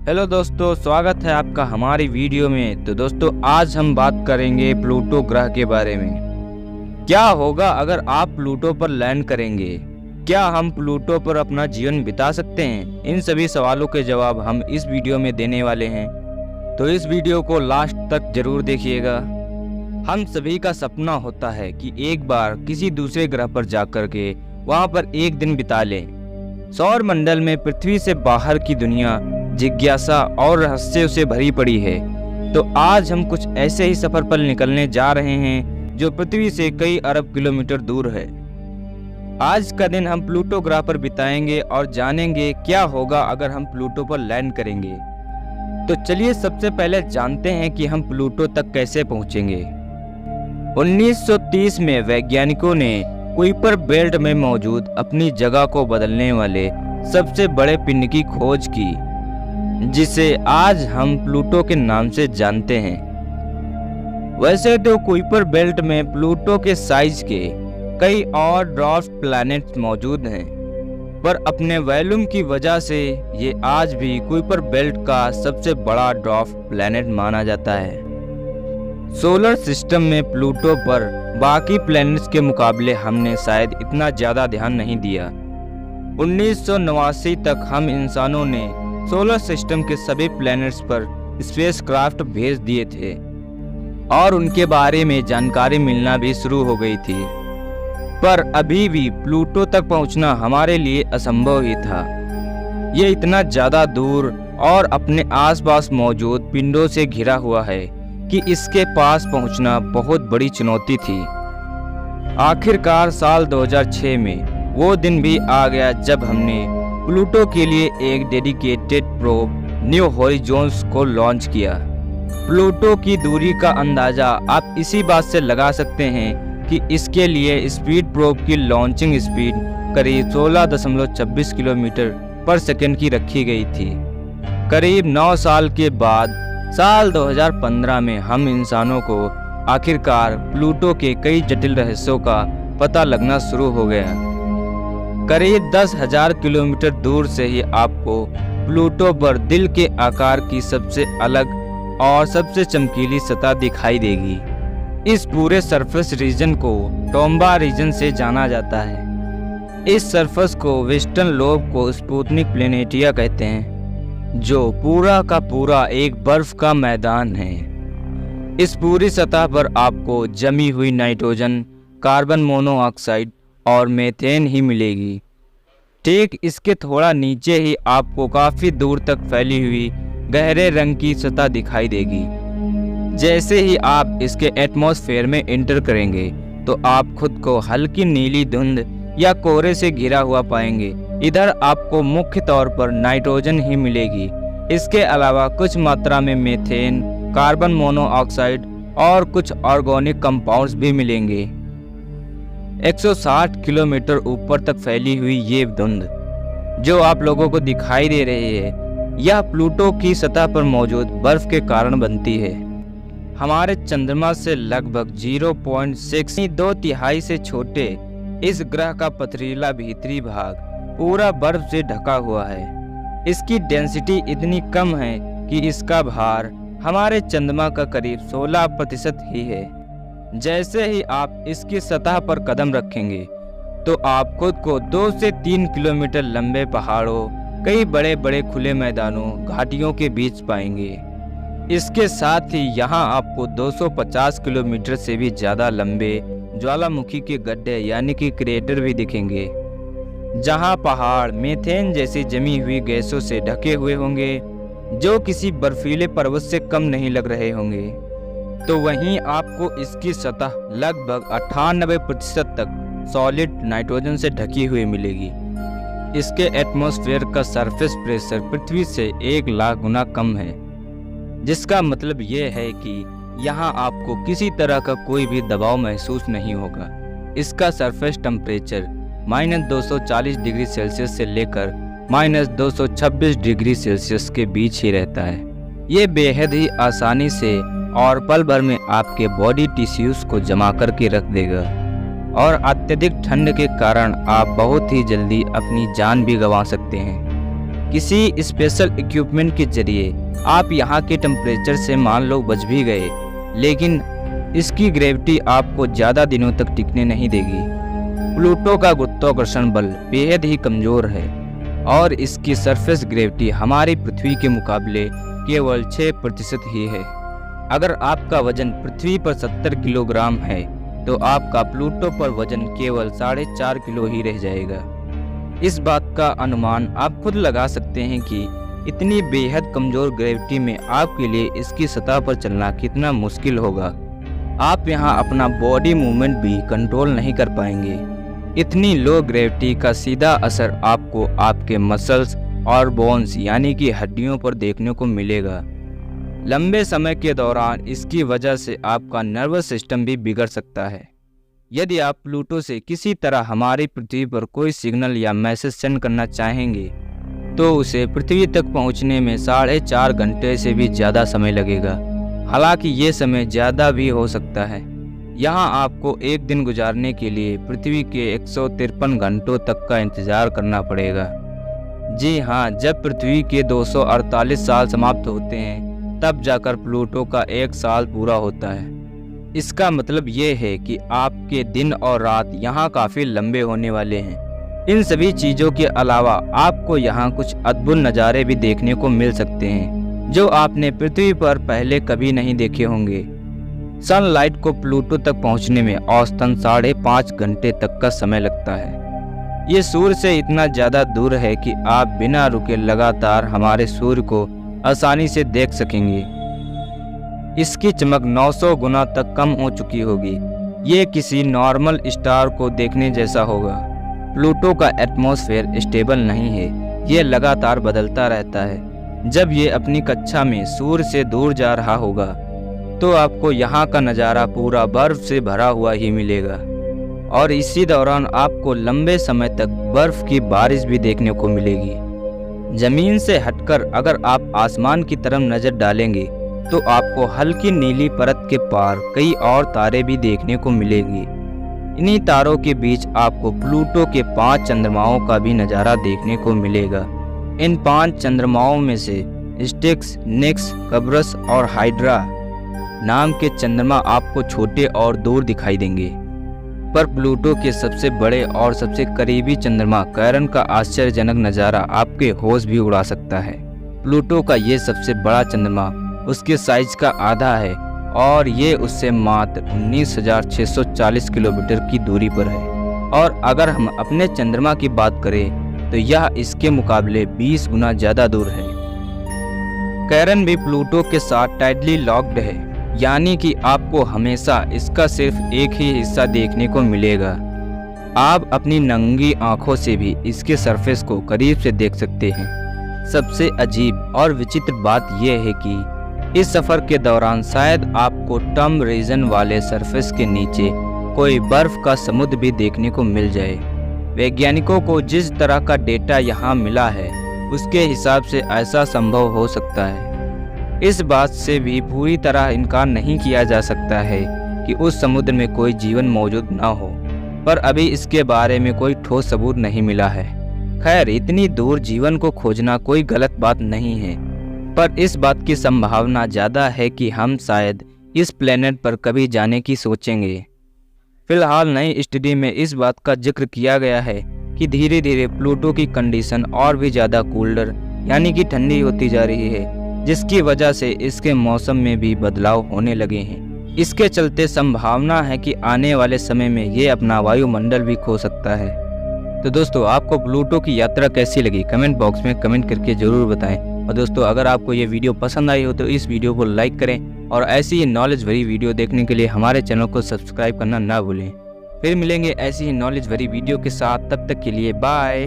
Hello दोस्तों, स्वागत है आपका हमारी वीडियो में। तो दोस्तों, आज हम बात करेंगे प्लूटो ग्रह के बारे में। क्या होगा अगर आप प्लूटो पर लैंड करेंगे? क्या हम प्लूटो पर अपना जीवन बिता सकते हैं? इन सभी सवालों के जवाब हम इस वीडियो में देने वाले हैं, तो इस वीडियो को लास्ट तक जरूर देखिएगा। हम सभी का सपना होता है कि एक बार किसी दूसरे ग्रह पर जाकर के वहां पर एक दिन बिता लें। सौर मंडल में पृथ्वी से बाहर की दुनिया जिज्ञासा और रहस्यों से भरी पड़ी है। तो आज हम कुछ ऐसे ही सफर पर निकलने जा रहे हैं जो पृथ्वी से कई अरब किलोमीटर दूर है। आज का दिन हम प्लूटो ग्रह पर बिताएंगे और जानेंगे क्या होगा अगर हम प्लूटो पर लैंड करेंगे। तो चलिए सबसे पहले जानते हैं कि हम प्लूटो तक कैसे पहुंचेंगे। 1930 में वैज्ञानिकों ने कुइपर बेल्ट में मौजूद अपनी जगह को बदलने वाले सबसे बड़े पिंड की खोज की, जिसे आज हम प्लूटो के नाम से जानते हैं। वैसे तो कुइपर बेल्ट में प्लूटो के साइज के कई और ड्वार्फ प्लैनेट्स मौजूद हैं, पर अपने वॉल्यूम की वजह से ये आज भी कुइपर बेल्ट का सबसे बड़ा ड्वार्फ प्लैनेट माना जाता है। सोलर सिस्टम में प्लूटो पर बाकी प्लैनेट्स के मुकाबले हमने शायद इतना ज़्यादा ध्यान नहीं दिया। 1989 तक हम इंसानों ने सोलर सिस्टम के सभी प्लैनेट्स पर स्पेसक्राफ्ट भेज दिए थे और उनके बारे में जानकारी मिलना भी शुरू हो गई थी, पर अभी भी प्लूटो तक पहुंचना हमारे लिए असंभव ही था। ये इतना ज़्यादा दूर और अपने आसपास मौजूद पिंडों से घिरा हुआ है कि इसके पास पहुंचना बहुत बड़ी चुनौती थी। आखिरकार साल 2006 में वो दिन भी आ गया जब हमने प्लूटो के लिए एक डेडिकेटेड प्रोब न्यू होराइजन्स को लॉन्च किया। प्लूटो की दूरी का अंदाज़ा आप इसी बात से लगा सकते हैं कि इसके लिए स्पीड प्रोब की लॉन्चिंग स्पीड करीब 16.26 किलोमीटर पर सेकंड की रखी गई थी। करीब 9 साल के बाद साल 2015 में हम इंसानों को आखिरकार प्लूटो के कई जटिल रहस्यों का पता लगना शुरू हो गया। करीब 10,000 किलोमीटर दूर से ही आपको प्लूटो पर दिल के आकार की सबसे अलग और सबसे चमकीली सतह दिखाई देगी। इस पूरे सरफेस रीजन को टोम्बा रीजन से जाना जाता है। इस सरफेस को वेस्टर्न लोब को स्पुतनिक प्लेनेटिया कहते हैं, जो पूरा का पूरा एक बर्फ का मैदान है। इस पूरी सतह पर आपको जमी हुई नाइट्रोजन, कार्बन मोनोऑक्साइड और मीथेन ही मिलेगी। ठीक इसके थोड़ा नीचे ही आपको काफ़ी दूर तक फैली हुई गहरे रंग की सतह दिखाई देगी। जैसे ही आप इसके एटमॉस्फेयर में एंटर करेंगे तो आप खुद को हल्की नीली धुंध या कोहरे से घिरा हुआ पाएंगे। इधर आपको मुख्य तौर पर नाइट्रोजन ही मिलेगी। इसके अलावा कुछ मात्रा में मीथेन, कार्बन मोनोऑक्साइड और कुछ ऑर्गेनिक कंपाउंड्स भी मिलेंगे। 160 किलोमीटर ऊपर तक फैली हुई ये धुंध जो आप लोगों को दिखाई दे रही है, यह प्लूटो की सतह पर मौजूद बर्फ के कारण बनती है। हमारे चंद्रमा से लगभग 0.6 2/3 से छोटे इस ग्रह का पथरीला भीतरी भाग पूरा बर्फ से ढका हुआ है। इसकी डेंसिटी इतनी कम है कि इसका भार हमारे चंद्रमा का करीब 16% ही है। जैसे ही आप इसकी सतह पर कदम रखेंगे तो आप खुद को 2 से 3 किलोमीटर लंबे पहाड़ों, कई बड़े बड़े खुले मैदानों, घाटियों के बीच पाएंगे। इसके साथ ही यहाँ आपको 250 किलोमीटर से भी ज़्यादा लंबे ज्वालामुखी के गड्ढे यानी कि क्रेटर भी दिखेंगे, जहाँ पहाड़ मीथेन जैसी जमी हुई गैसों से ढके हुए होंगे जो किसी बर्फीले पर्वत से कम नहीं लग रहे होंगे। तो वहीं आपको इसकी सतह लगभग 98% तक सॉलिड नाइट्रोजन से ढकी हुई मिलेगी। इसके एटमॉस्फेयर का सरफेस प्रेशर पृथ्वी से 1 लाख गुना कम है, जिसका मतलब ये है कि यहाँ आपको किसी तरह का कोई भी दबाव महसूस नहीं होगा। इसका सरफेस टेम्परेचर -240 डिग्री सेल्सियस से लेकर -226 डिग्री सेल्सियस के बीच ही रहता है। ये बेहद ही आसानी से और पल भर में आपके बॉडी टिश्यूज को जमा करके रख देगा और अत्यधिक ठंड के कारण आप बहुत ही जल्दी अपनी जान भी गंवा सकते हैं। किसी स्पेशल इक्विपमेंट के जरिए आप यहाँ के टेम्परेचर से मान लो बच भी गए, लेकिन इसकी ग्रेविटी आपको ज़्यादा दिनों तक टिकने नहीं देगी। प्लूटो का गुरुत्वाकर्षण बल बेहद ही कमज़ोर है और इसकी सरफेस ग्रेविटी हमारी पृथ्वी के मुकाबले केवल 6% ही है। अगर आपका वजन पृथ्वी पर 70 किलोग्राम है तो आपका प्लूटो पर वजन केवल 4.5 किलो ही रह जाएगा। इस बात का अनुमान आप खुद लगा सकते हैं कि इतनी बेहद कमज़ोर ग्रेविटी में आपके लिए इसकी सतह पर चलना कितना मुश्किल होगा। आप यहाँ अपना बॉडी मूवमेंट भी कंट्रोल नहीं कर पाएंगे। इतनी लो ग्रेविटी का सीधा असर आपको आपके मसल्स और बोन्स यानी कि हड्डियों पर देखने को मिलेगा। लंबे समय के दौरान इसकी वजह से आपका नर्वस सिस्टम भी बिगड़ सकता है। यदि आप प्लूटो से किसी तरह हमारी पृथ्वी पर कोई सिग्नल या मैसेज सेंड करना चाहेंगे तो उसे पृथ्वी तक पहुंचने में 4.5 घंटे से भी ज़्यादा समय लगेगा। हालांकि ये समय ज़्यादा भी हो सकता है। यहाँ आपको एक दिन गुजारने के लिए पृथ्वी के 153 घंटों तक का इंतज़ार करना पड़ेगा। जी हाँ, जब पृथ्वी के 248 साल समाप्त होते हैं तब जाकर प्लूटो का 1 साल पूरा होता है। इसका मतलब ये है कि आपके दिन और रात यहाँ काफ़ी लंबे होने वाले हैं। इन सभी चीज़ों के अलावा आपको यहाँ कुछ अद्भुत नज़ारे भी देखने को मिल सकते हैं जो आपने पृथ्वी पर पहले कभी नहीं देखे होंगे। सनलाइट को प्लूटो तक पहुँचने में औसतन 5.5 घंटे तक का समय लगता है। ये सूर्य से इतना ज़्यादा दूर है कि आप बिना रुके लगातार हमारे सूर्य को आसानी से देख सकेंगे। इसकी चमक 900 गुना तक कम हो चुकी होगी। ये किसी नॉर्मल स्टार को देखने जैसा होगा। प्लूटो का एटमॉस्फेयर स्टेबल नहीं है, ये लगातार बदलता रहता है। जब ये अपनी कक्षा में सूर्य से दूर जा रहा होगा तो आपको यहाँ का नज़ारा पूरा बर्फ से भरा हुआ ही मिलेगा और इसी दौरान आपको लंबे समय तक बर्फ की बारिश भी देखने को मिलेगी। जमीन से हटकर अगर आप आसमान की तरफ नज़र डालेंगे तो आपको हल्की नीली परत के पार कई और तारे भी देखने को मिलेंगी। इन्हीं तारों के बीच आपको प्लूटो के 5 चंद्रमाओं का भी नज़ारा देखने को मिलेगा। इन 5 चंद्रमाओं में से स्टिक्स, निक्स, कब्रस और हाइड्रा नाम के चंद्रमा आपको छोटे और दूर दिखाई देंगे, पर प्लूटो के सबसे बड़े और सबसे करीबी चंद्रमा कैरन का आश्चर्यजनक नज़ारा आपके होश भी उड़ा सकता है। प्लूटो का ये सबसे बड़ा चंद्रमा उसके साइज का आधा है और ये उससे मात्र 19,640 किलोमीटर की दूरी पर है। और अगर हम अपने चंद्रमा की बात करें तो यह इसके मुकाबले 20 गुना ज़्यादा दूर है। कैरन भी प्लूटो के साथ टाइटली लॉक्ड है, यानी कि आपको हमेशा इसका सिर्फ एक ही हिस्सा देखने को मिलेगा। आप अपनी नंगी आंखों से भी इसके सरफेस को करीब से देख सकते हैं। सबसे अजीब और विचित्र बात यह है कि इस सफ़र के दौरान शायद आपको टर्म रीजन वाले सरफेस के नीचे कोई बर्फ का समुद्र भी देखने को मिल जाए। वैज्ञानिकों को जिस तरह का डेटा यहाँ मिला है उसके हिसाब से ऐसा संभव हो सकता है। इस बात से भी पूरी तरह इनकार नहीं किया जा सकता है कि उस समुद्र में कोई जीवन मौजूद ना हो, पर अभी इसके बारे में कोई ठोस सबूत नहीं मिला है। खैर, इतनी दूर जीवन को खोजना कोई गलत बात नहीं है, पर इस बात की संभावना ज़्यादा है कि हम शायद इस प्लेनेट पर कभी जाने की सोचेंगे। फिलहाल नई स्टडी में इस बात का जिक्र किया गया है कि धीरे धीरे प्लूटो की कंडीशन और भी ज़्यादा कूलर यानी कि ठंडी होती जा रही है, जिसकी वजह से इसके मौसम में भी बदलाव होने लगे हैं। इसके चलते संभावना है कि आने वाले समय में ये अपना वायुमंडल भी खो सकता है। तो दोस्तों, आपको प्लूटो की यात्रा कैसी लगी कमेंट बॉक्स में कमेंट करके ज़रूर बताएं। और दोस्तों, अगर आपको ये वीडियो पसंद आई हो तो इस वीडियो को लाइक करें और ऐसी ही नॉलेज भरी वीडियो देखने के लिए हमारे चैनल को सब्सक्राइब करना ना भूलें। फिर मिलेंगे ऐसी ही नॉलेज भरी वीडियो के साथ, तब तक के लिए बाय।